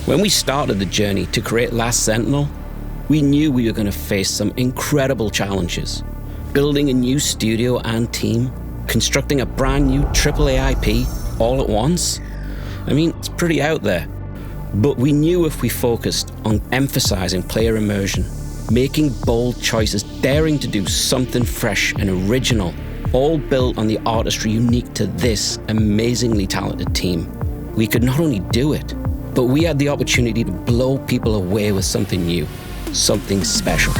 When we started the journey to create Last Sentinel, we knew we were going to face some incredible challenges. Building a new studio and team, constructing a brand new AAA IP all at once. I mean, it's pretty out there. But we knew if we focused on emphasizing player immersion, making bold choices, daring to do something fresh and original, all built on the artistry unique to this amazingly talented team, we could not only do it, but we had the opportunity to blow people away with something new, something special.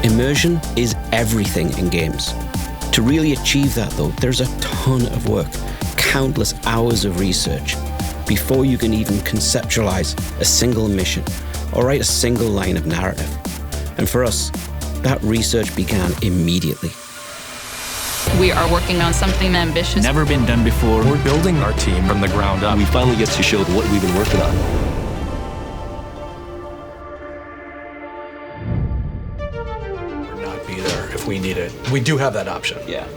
Immersion is everything in games. To really achieve that, though, there's a ton of work, countless hours of research, before you can even conceptualize a single mission or write a single line of narrative. And for us, that research began immediately. We are working on something ambitious. Never been done before. We're building our team from the ground up. We finally get to show what we've been working on. If we need it. We do have that option. Yeah.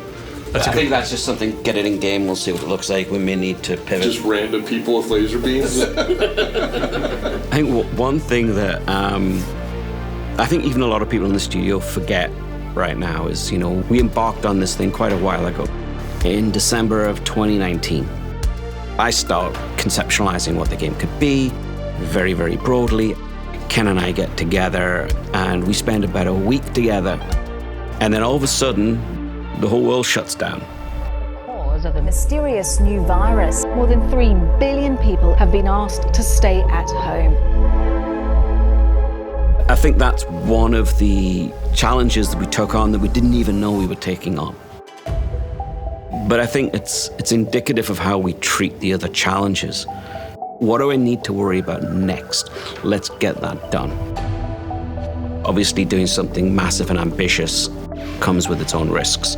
I think that's just something, get it in game, we'll see what it looks like. We may need to pivot. Just random people with laser beams? I think one thing that I think even a lot of people in the studio forget right now is, we embarked on this thing quite a while ago. In December of 2019, I started conceptualizing what the game could be, very, very broadly. Ken and I get together and we spend about a week together. And then all of a sudden, the whole world shuts down. Because of the mysterious new virus, more than 3 billion people have been asked to stay at home. I think that's one of the challenges that we took on that we didn't even know we were taking on. But I think it's indicative of how we treat the other challenges. What do I need to worry about next? Let's get that done. Obviously, doing something massive and ambitious comes with its own risks.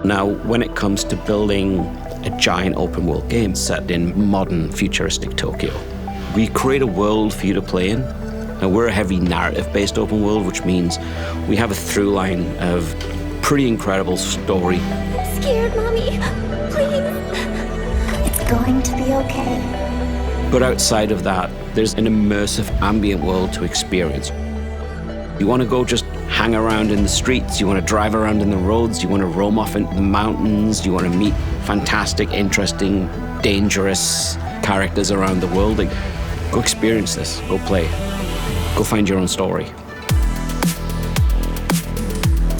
Now, when it comes to building a giant open world game set in modern futuristic Tokyo, we create a world for you to play in. Now, we're a heavy narrative-based open world, which means we have a through line of pretty incredible story. I'm scared, Mommy. Please. It's going to be okay. But outside of that, there's an immersive ambient world to experience. You want to go just hang around in the streets, you want to drive around in the roads, you want to roam off into the mountains, you want to meet fantastic, interesting, dangerous characters around the world. Go experience this, go play, go find your own story.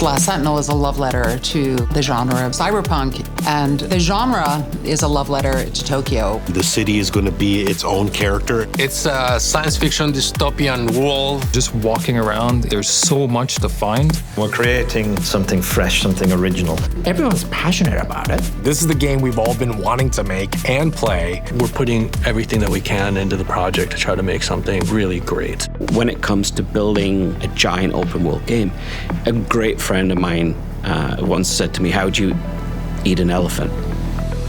Last Sentinel is a love letter to the genre of cyberpunk, and the genre is a love letter to Tokyo. The city is going to be its own character. It's a science fiction dystopian world. Just walking around, there's so much to find. We're creating something fresh, something original. Everyone's passionate about it. This is the game we've all been wanting to make and play. We're putting everything that we can into the project to try to make something really great. When it comes to building a giant open world game, a great friend of mine once said to me, how do you eat an elephant?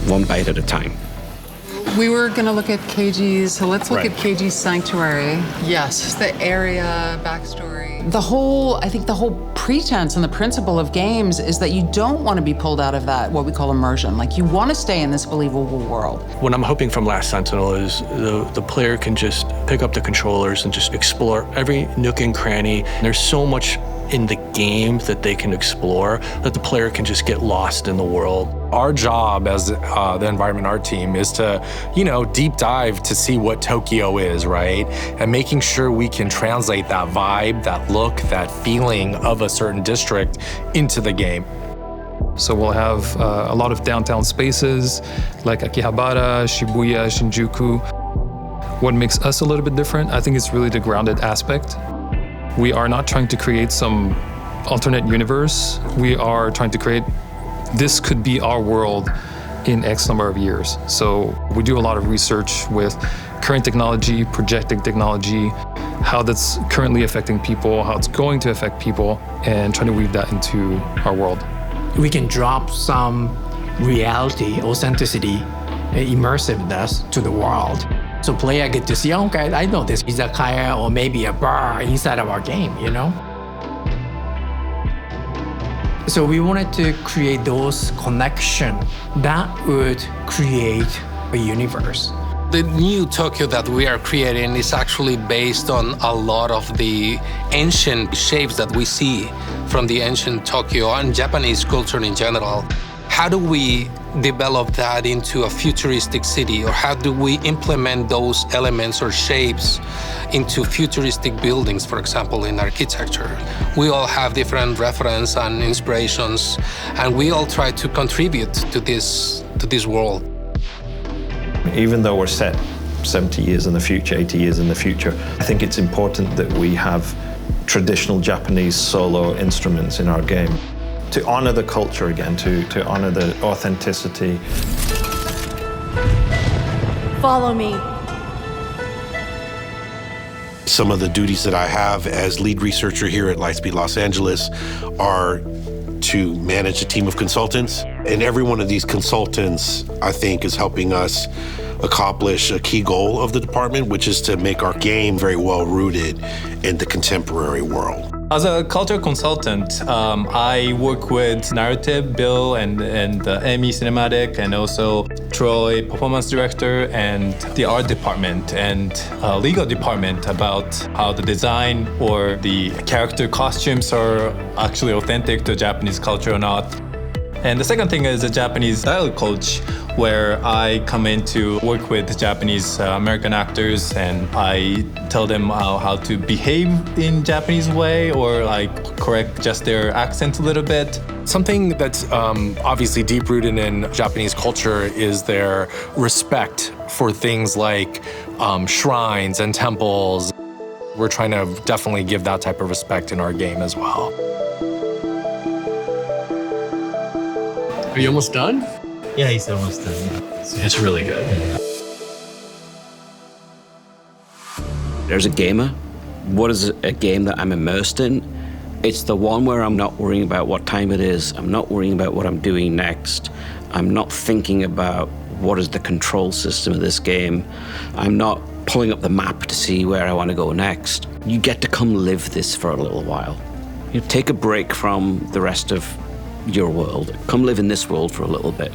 One bite at a time. We were going to look at KG's, so let's look at KG's Sanctuary. Yes, the area, backstory. I think the whole pretense and the principle of games is that you don't want to be pulled out of that, what we call immersion. Like, you want to stay in this believable world. What I'm hoping from Last Sentinel is the player can just pick up the controllers and just explore every nook and cranny. There's so much in the game that they can explore that the player can just get lost in the world. Our job as the environment art team is to, deep dive to see what Tokyo is, right? And making sure we can translate that vibe, that look, that feeling of a certain district into the game. So we'll have a lot of downtown spaces like Akihabara, Shibuya, Shinjuku. What makes us a little bit different, I think it's really the grounded aspect. We are not trying to create some alternate universe. We are trying to create, this could be our world in X number of years. So we do a lot of research with current technology, projecting technology, how that's currently affecting people, how it's going to affect people, and trying to weave that into our world. We can drop some reality, authenticity, immersiveness to the world. So player get to see, okay, I know this izakaya or maybe a bar inside of our game, So we wanted to create those connections that would create a universe. The new Tokyo that we are creating is actually based on a lot of the ancient shapes that we see from the ancient Tokyo and Japanese culture in general. How do we develop that into a futuristic city, or how do we implement those elements or shapes into futuristic buildings, for example, in architecture? We all have different reference and inspirations, and we all try to contribute to this world. Even though we're set 70 years in the future, 80 years in the future, I think it's important that we have traditional Japanese solo instruments in our game to honor the culture again, to honor the authenticity. Follow me. Some of the duties that I have as lead researcher here at Lightspeed Los Angeles are to manage a team of consultants. And every one of these consultants, I think, is helping us accomplish a key goal of the department, which is to make our game very well rooted in the contemporary world. As a culture consultant, I work with narrative, Bill, and Amy Cinematic, and also Troy, performance director, and the art department and legal department about how the design or the character costumes are actually authentic to Japanese culture or not. And the second thing is a Japanese dialogue coach, where I come in to work with Japanese American actors, and I tell them how to behave in Japanese way, or like correct just their accent a little bit. Something that's obviously deep-rooted in Japanese culture is their respect for things like shrines and temples. We're trying to definitely give that type of respect in our game as well. Are you almost done? Yeah, he's almost done. It's really good. There's a gamer. What is a game that I'm immersed in? It's the one where I'm not worrying about what time it is. I'm not worrying about what I'm doing next. I'm not thinking about what is the control system of this game. I'm not pulling up the map to see where I want to go next. You get to come live this for a little while. You take a break from the rest of your world. Come live in this world for a little bit.